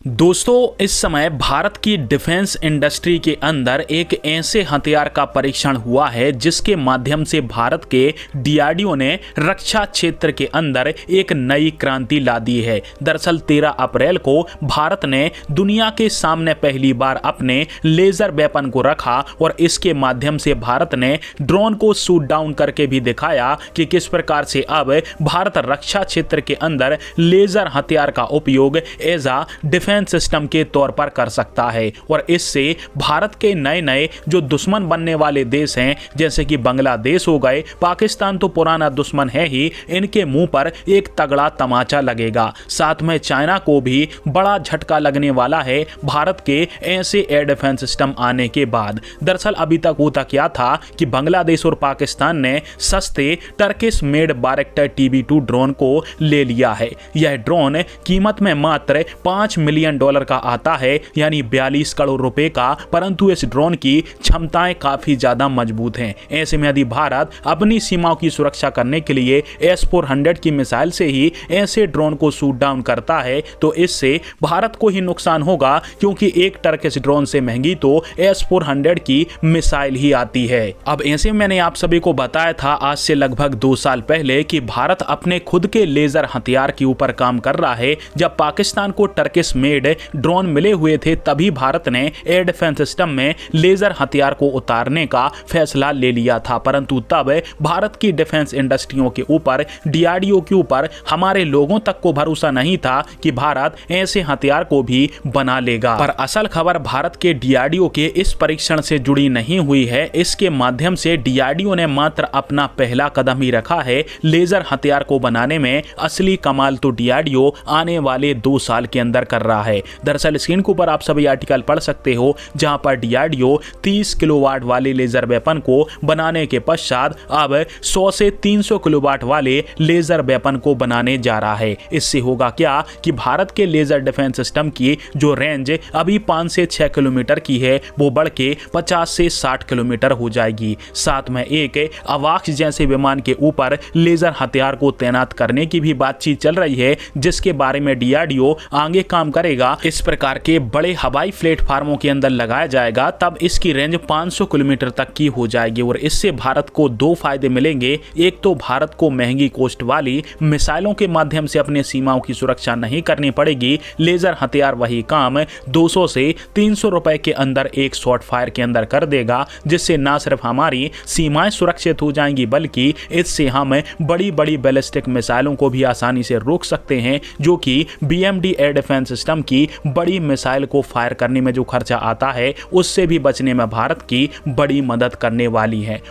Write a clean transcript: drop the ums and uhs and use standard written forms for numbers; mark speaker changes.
Speaker 1: दोस्तों, इस समय भारत की डिफेंस इंडस्ट्री के अंदर एक ऐसे हथियार का परीक्षण हुआ है जिसके माध्यम से भारत के डीआरडीओ ने रक्षा क्षेत्र के अंदर एक नई क्रांति ला दी है। दरअसल 13 अप्रैल को भारत ने दुनिया के सामने पहली बार अपने लेजर वेपन को रखा और इसके माध्यम से भारत ने ड्रोन को शूट डाउन करके भी दिखाया कि किस प्रकार से अब भारत रक्षा क्षेत्र के अंदर लेजर हथियार का उपयोग एज अ डिफेंस सिस्टम के तौर पर कर सकता है। और इससे भारत के नए नए जो दुश्मन बनने वाले देश हैं, जैसे कि बांग्लादेश हो गए, पाकिस्तान तो पुराना दुश्मन है ही, इनके मुंह पर एक तगड़ा तमाचा लगेगा। साथ में चाइना को भी बड़ा झटका लगने वाला है भारत के ऐसे एयर डिफेंस सिस्टम आने के बाद। दरअसल अभी तक होता क्या था कि बांग्लादेश और पाकिस्तान ने सस्ते टर्किश मेड बायरेक्टर TB2 ड्रोन को ले लिया है। यह ड्रोन कीमत में मात्र $5 मिलियन का आता है, यानी 42 करोड़ रुपए का, परंतु इस ड्रोन की क्षमताएं काफी ज्यादा मजबूत हैं। ऐसे में यदि भारत अपनी सीमाओं की सुरक्षा करने के लिए S-400 की मिसाइल से ही ऐसे ड्रोन को शूट डाउन करता है तो इससे भारत को ही नुकसान होगा, क्योंकि एक टर्किश ड्रोन से महंगी तो S-400 की मिसाइल ही आती है। अब ऐसे मैंने आप सभी को बताया था आज से लगभग 2 साल पहले कि भारत अपने खुद के लेजर हथियार के ऊपर काम कर रहा है। जब पाकिस्तान को टर्किश मेड ड्रोन मिले हुए थे तभी भारत ने एयर डिफेंस सिस्टम में लेजर हथियार को उतारने का फैसला ले लिया था, परंतु तब भारत की डिफेंस इंडस्ट्रियों के ऊपर, डीआरडीओ के ऊपर हमारे लोगों तक को भरोसा नहीं था कि भारत ऐसे हथियार को भी बना लेगा। पर असल खबर भारत के डीआरडीओ के इस परीक्षण से जुड़ी नहीं हुई है। इसके माध्यम से डीआरडीओ ने मात्र अपना पहला कदम ही रखा है लेजर हथियार को बनाने में। असली कमाल तो डीआरडीओ आने वाले 2 साल के अंदर कर रहा है। दरअसल स्क्रीन के ऊपर आप सभी आर्टिकल पढ़ सकते हो जहां पर डीआरडीओ 30 किलोवाट वाले लेजर वेपन को बनाने के पश्चात अब 100 से 300 किलोवाट वाले लेजर वेपन को बनाने जा रहा है। इससे होगा क्या कि भारत के लेजर डिफेंस सिस्टम की जो रेंज अभी 5 से 6 किलोमीटर की है वो बढ़ के 50 से 60 किलोमीटर हो जाएगी। साथ में एक अवाक्स जैसे विमान के ऊपर लेजर हथियार को तैनात करने की भी बातचीत चल रही है, जिसके बारे में डीआरडीओ आगे काम करेगा। इस प्रकार के बड़े हवाई प्लेटफार्मों के अंदर लगाया जाएगा, तब इसकी रेंज 500 किलोमीटर तक की हो जाएगी। और इससे भारत को 2 फायदे मिलेंगे। एक तो भारत को महंगी कॉस्ट वाली मिसाइलों के माध्यम से अपने सीमाओं की सुरक्षा नहीं करनी पड़ेगी। लेजर हथियार वही काम 200 से 300 रुपए के अंदर एक शॉट फायर के अंदर कर देगा, जिससे न सिर्फ हमारी सीमाएं सुरक्षित हो जाएंगी बल्कि इससे हम बड़ी बड़ी बैलिस्टिक मिसाइलों को भी आसानी से रोक सकते हैं, जो कि BMD एयर डिफेंस सिस्टम की बड़ी मिसाइल को फायर करने में जो खर्चा आता है उससे भी बचने में भारत की बड़ी मदद करने वाली है।